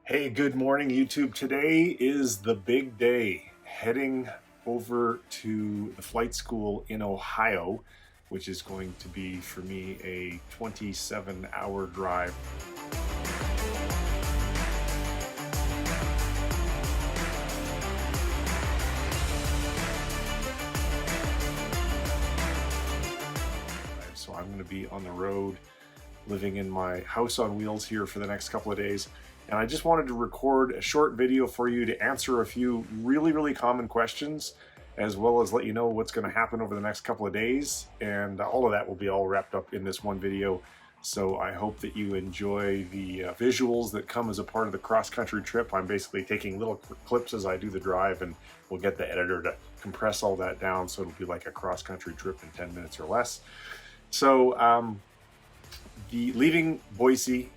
Hey, good morning, YouTube. Today is the big day. Heading over to the flight school in Ohio, which is going to be for me a 27-hour drive. So I'm going to be on the road, living in my house on wheels here for the next couple of days. And I just wanted to record a short video for you to answer a few really common questions, as well as let you know what's going to happen over the next couple of days. And all of that will be all wrapped up in this one video. So I hope that you enjoy the visuals that come as a part of the cross-country trip. I'm basically taking little clips as I do the drive, and we'll get the editor to compress all that down so it'll be like a cross-country trip in 10 minutes or less. So leaving Boise,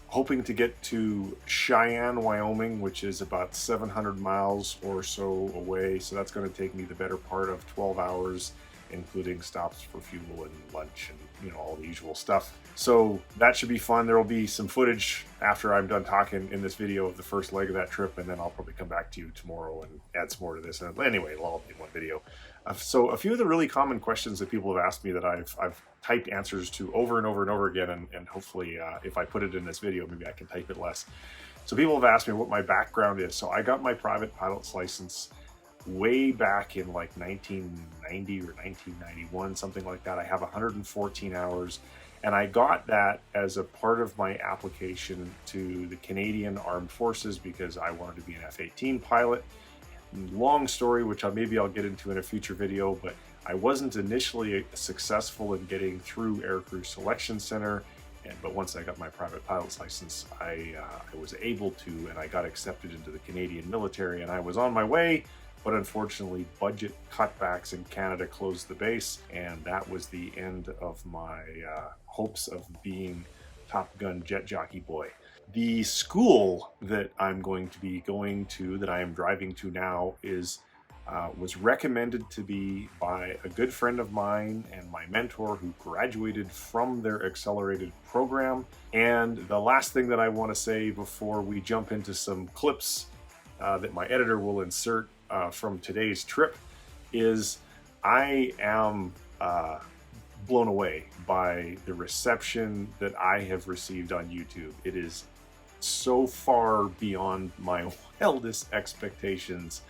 hoping to get to Cheyenne, Wyoming, which is about 700 miles or so away. So that's going to take me the better part of 12 hours, including stops for fuel and lunch and, all the usual stuff. So that should be fun. There will be some footage after I'm done talking in this video of the first leg of that trip, and then I'll probably come back to you tomorrow and add some more to this. And anyway, it'll all be in one video. So a few of the really common questions that people have asked me that I've typed answers to over and over again, and hopefully if I put it in this video, maybe I can type it less. So people have asked me what my background is. So I got my private pilot's license way back in like 1990 or 1991, something like that. I have 114 hours, and I got that as a part of my application to the Canadian Armed Forces because I wanted to be an F-18 pilot. Long story, which maybe I'll get into in a future video, but I wasn't initially successful in getting through Aircrew Selection Center, but once I got my private pilot's license, I was able to, and I got accepted into the Canadian military, and I was on my way. But unfortunately, budget cutbacks in Canada closed the base, and that was the end of my hopes of being Top Gun jet jockey boy. The school that I'm going to be going to, that I am driving to now, was recommended to be by a good friend of mine and my mentor who graduated from their accelerated program. And the last thing that I want to say before we jump into some clips that my editor will insert from today's trip is I am blown away by the reception that I have received on YouTube. It is so far beyond my wildest expectations.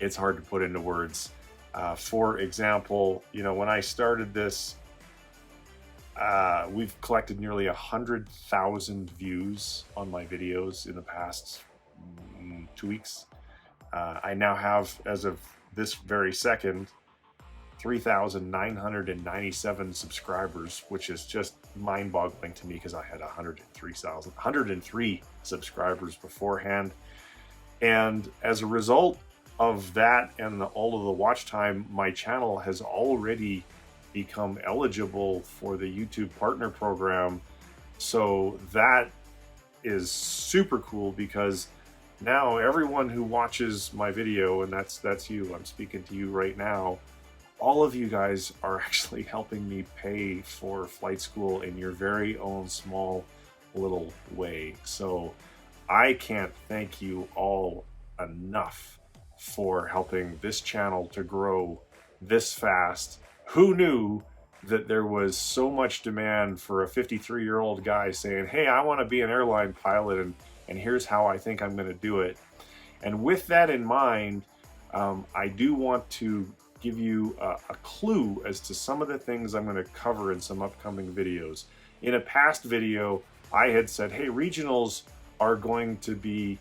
It's hard to put into words. For example, when I started this, we've collected nearly 100,000 views on my videos in the past 2 weeks. I now have, as of this very second, 3,997 subscribers, which is just mind-boggling to me because I had 103 subscribers beforehand. And as a result of that and all of the watch time, my channel has already become eligible for the YouTube Partner Program. So that is super cool because now everyone who watches my video, and that's you, I'm speaking to you right now, all of you guys are actually helping me pay for flight school in your very own small little way. So I can't thank you all enough for helping this channel to grow this fast. Who knew that there was so much demand for a 53-year-old guy saying, hey, I want to be an airline pilot, and here's how I think I'm going to do it. And with that in mind, I do want to give you a clue as to some of the things I'm going to cover in some upcoming videos. In a past video, I had said, hey, regionals are going to be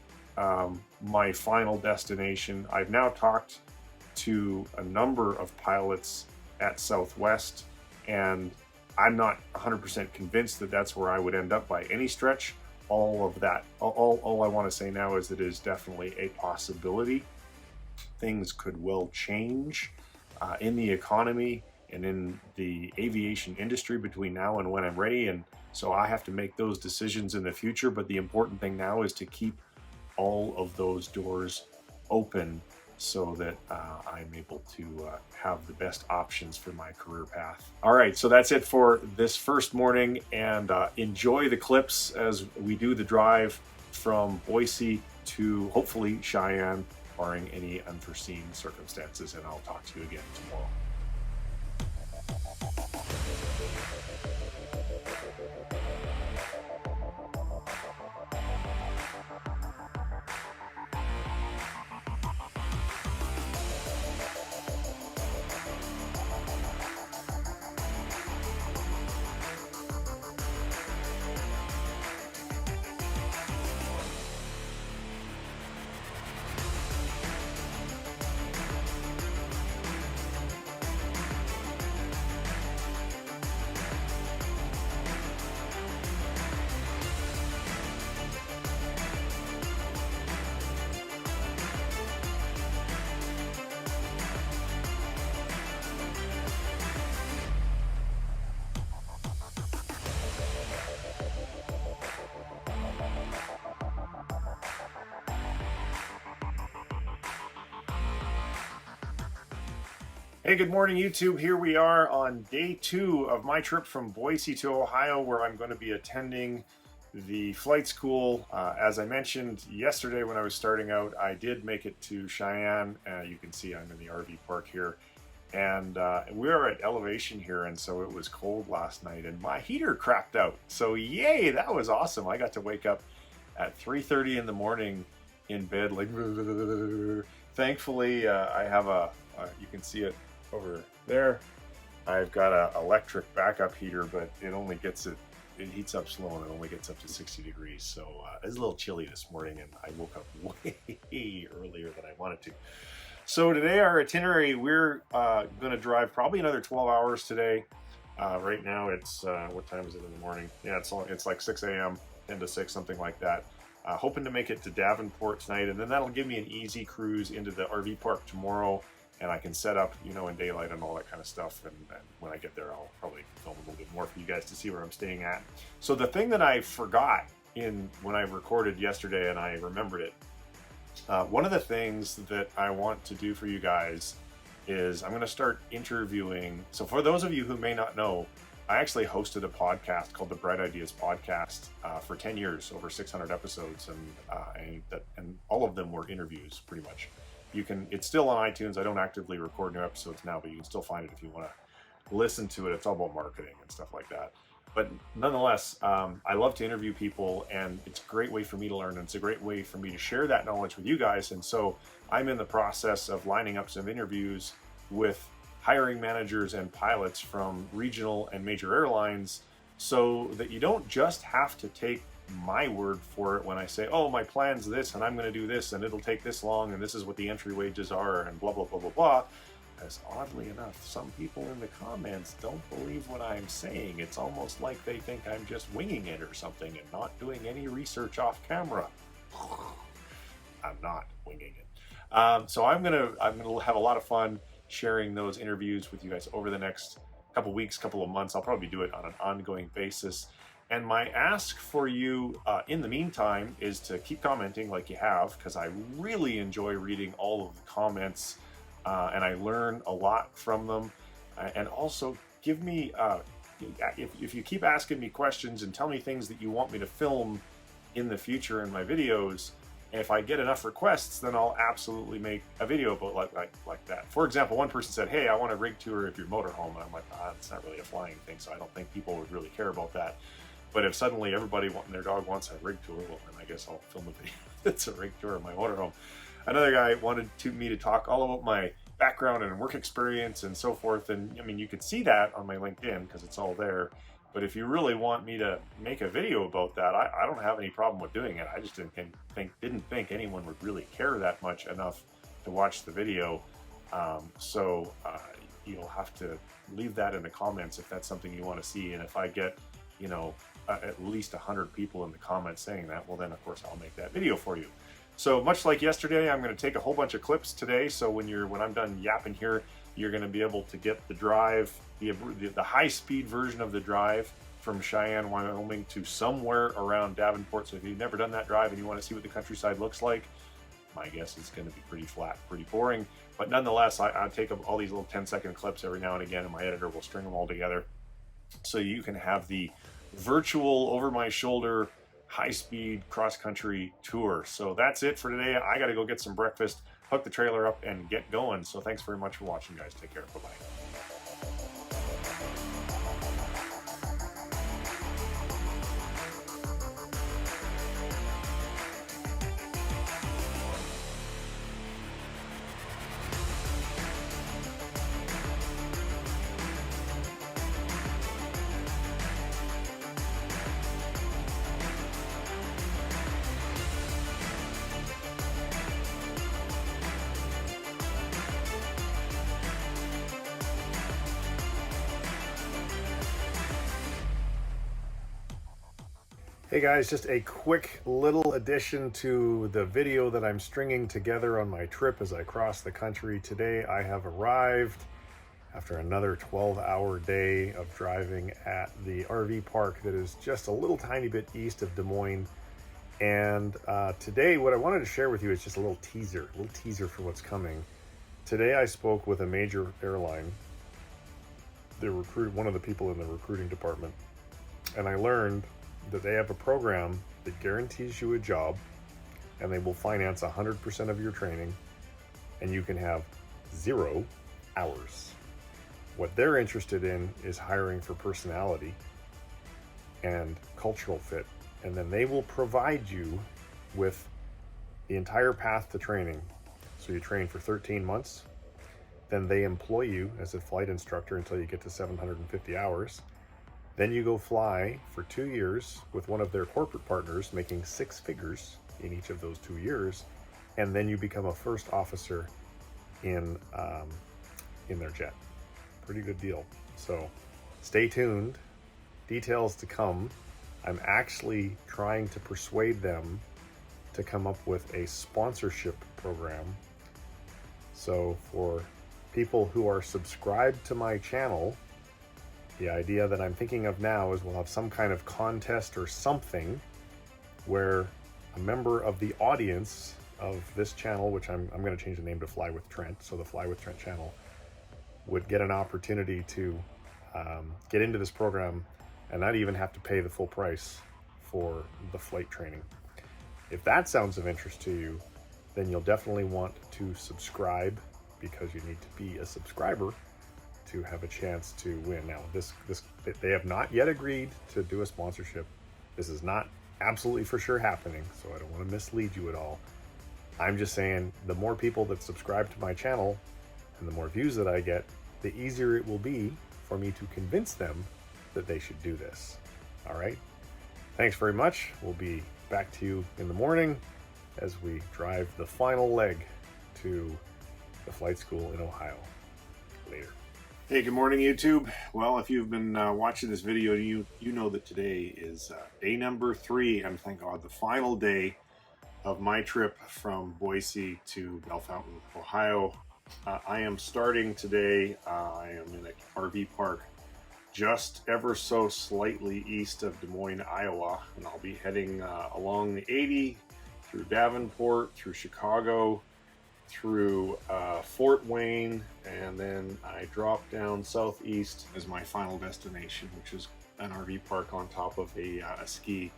my final destination. I've now talked to a number of pilots at Southwest, and I'm not 100% convinced that that's where I would end up by any stretch. All of that, all I want to say now is it is definitely a possibility. Things could well change in the economy and in the aviation industry between now and when I'm ready, and so I have to make those decisions in the future. But the important thing now is to keep all of those doors open so that I'm able to have the best options for my career path. All right, so that's it for this first morning, and enjoy the clips as we do the drive. from Boise to hopefully Cheyenne, barring any unforeseen circumstances, and I'll talk to you again tomorrow. Hey, good morning, YouTube. Here we are on day 2 of my trip from Boise to Ohio, where I'm going to be attending the flight school. As I mentioned yesterday when I was starting out, I did make it to Cheyenne. You can see I'm in the RV park here. And we are at elevation here, and so it was cold last night, and my heater crapped out. So yay, that was awesome. I got to wake up at 3:30 in the morning in bed, like, thankfully I have you can see it over there. I've got an electric backup heater, but it heats up slow, and it only gets up to 60 degrees. So it's a little chilly this morning, and I woke up way earlier than I wanted to. So today our itinerary, we're going to drive probably another 12 hours today. Right now it's, what time is it in the morning? Yeah, it's like 6 a.m., 10 to 6, something like that. Hoping to make it to Davenport tonight, and then that'll give me an easy cruise into the RV park tomorrow, and I can set up, in daylight and all that kind of stuff. And when I get there, I'll probably film a little bit more for you guys to see where I'm staying at. So the thing that I forgot when I recorded yesterday, and I remembered it, one of the things that I want to do for you guys is I'm going to start interviewing. So for those of you who may not know, I actually hosted a podcast called the Bright Ideas Podcast for 10 years, over 600 episodes, and all of them were interviews, pretty much. It's still on iTunes. I don't actively record new episodes now, but you can still find it if you want to listen to it. It's all about marketing and stuff like that. But nonetheless, I love to interview people, and it's a great way for me to learn, and it's a great way for me to share that knowledge with you guys. And so I'm in the process of lining up some interviews with hiring managers and pilots from regional and major airlines, so that you don't just have to take my word for it when I say, oh, my plan's this, and I'm going to do this, and it'll take this long, and this is what the entry wages are, and blah, blah, blah, blah, blah. As oddly enough, some people in the comments don't believe what I'm saying. It's almost like they think I'm just winging it or something and not doing any research off camera. I'm not winging it. So I'm gonna have a lot of fun sharing those interviews with you guys over the next couple weeks, couple of months. I'll probably do it on an ongoing basis. And my ask for you in the meantime is to keep commenting like you have, because I really enjoy reading all of the comments, and I learn a lot from them. And also give me, if you keep asking me questions and tell me things that you want me to film in the future in my videos, if I get enough requests, then I'll absolutely make a video about like that. For example, one person said, hey, I want a rig tour of your motorhome. And I'm like, it's not really a flying thing, so I don't think people would really care about that. But if suddenly everybody wanting their dog wants a rig tour, well, then I guess I'll film a video that's a rig tour of my motorhome. Another guy wanted me to talk all about my background and work experience and so forth. And I mean, you could see that on my LinkedIn because it's all there. But if you really want me to make a video about that, I don't have any problem with doing it. I just didn't think anyone would really care that much enough to watch the video. So you'll have to leave that in the comments if that's something you want to see. And if I get, at least 100 people in the comments saying that, well, then of course I'll make that video for you. So much like yesterday, I'm going to take a whole bunch of clips today. So when I'm done yapping here, you're going to be able to get the drive, the high-speed version of the drive from Cheyenne, Wyoming to somewhere around Davenport. So if you've never done that drive and you want to see what the countryside looks like, my guess is going to be pretty flat, pretty boring. But nonetheless, I'll take all these little 10-second clips every now and again, and my editor will string them all together so you can have the virtual over-my-shoulder high-speed cross-country tour. So that's it for today. I got to go get some breakfast, hook the trailer up, and get going. So thanks very much for watching, guys. Take care. Bye-bye. Hey guys, just a quick little addition to the video that I'm stringing together on my trip as I cross the country. Today I have arrived after another 12-hour day of driving at the RV park that is just a little tiny bit east of Des Moines. And today what I wanted to share with you is just a little teaser for what's coming. Today I spoke with a major airline, one of the people in the recruiting department, and I learned that they have a program that guarantees you a job, and they will finance 100% of your training, and you can have 0 hours. What they're interested in is hiring for personality and cultural fit, and then they will provide you with the entire path to training. So you train for 13 months, then they employ you as a flight instructor until you get to 750 hours. Then you go fly for 2 years with one of their corporate partners, making 6 figures in each of those 2 years, and then you become a first officer in their jet. Pretty good deal. So stay tuned. Details to come. I'm actually trying to persuade them to come up with a sponsorship program. So for people who are subscribed to my channel, the idea that I'm thinking of now is we'll have some kind of contest or something where a member of the audience of this channel, which I'm going to change the name to Fly with Trent, so the Fly with Trent channel, would get an opportunity to get into this program and not even have to pay the full price for the flight training. If that sounds of interest to you, then you'll definitely want to subscribe, because you need to be a subscriber to have a chance to win. Now, they have not yet agreed to do a sponsorship. This is not absolutely for sure happening, so I don't want to mislead you at all. I'm just saying the more people that subscribe to my channel and the more views that I get, the easier it will be for me to convince them that they should do this. All right. Thanks very much. We'll be back to you in the morning as we drive the final leg to the flight school in Ohio. Later. Hey, good morning, YouTube. Well, if you've been watching this video, you know that today is day number 3, and thank God, the final day of my trip from Boise to Bellefontaine, Ohio. I am starting today. I am in an RV park just ever so slightly east of Des Moines, Iowa, and I'll be heading along the 80 through Davenport, through Chicago, through Fort Wayne, and then I drop down southeast as my final destination, which is an RV park on top of a ski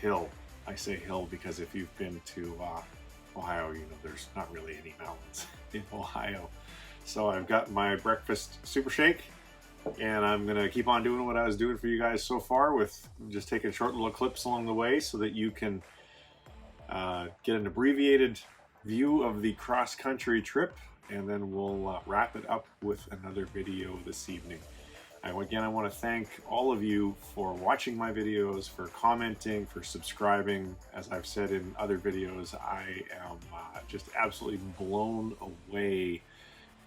hill. I say hill because if you've been to Ohio, you know there's not really any mountains in Ohio. So I've got my breakfast super shake, and I'm gonna keep on doing what I was doing for you guys so far, with just taking short little clips along the way so that you can get an abbreviated view of the cross-country trip, and then we'll wrap it up with another video this evening. Again, I want to thank all of you for watching my videos, for commenting, for subscribing. As I've said in other videos, I am just absolutely blown away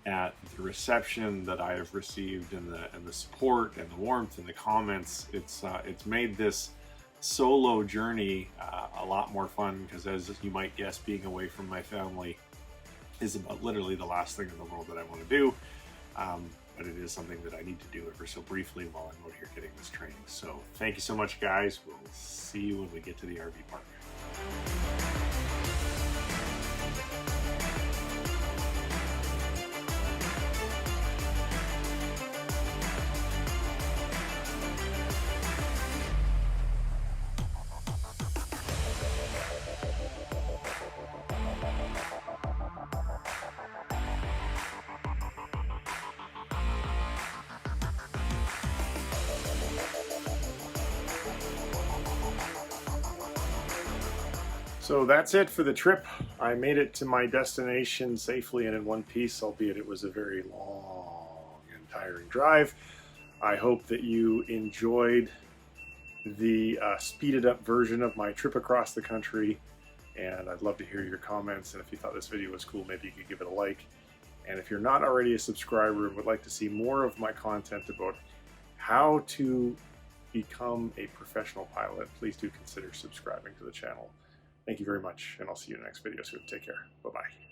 at the reception that I have received, and the support and the warmth and the comments. It's made this solo journey a lot more fun, because as you might guess, being away from my family is about literally the last thing in the world that I want to do, but it is something that I need to do ever so briefly while I'm out here getting this training. So thank you so much, guys. We'll see you when we get to the RV park. So that's it for the trip. I made it to my destination safely and in one piece, albeit it was a very long and tiring drive. I hope that you enjoyed the speeded up version of my trip across the country, and I'd love to hear your comments. And if you thought this video was cool, maybe you could give it a like. And if you're not already a subscriber and would like to see more of my content about how to become a professional pilot, please do consider subscribing to the channel. Thank you very much, and I'll see you in the next video soon. Take care. Bye-bye.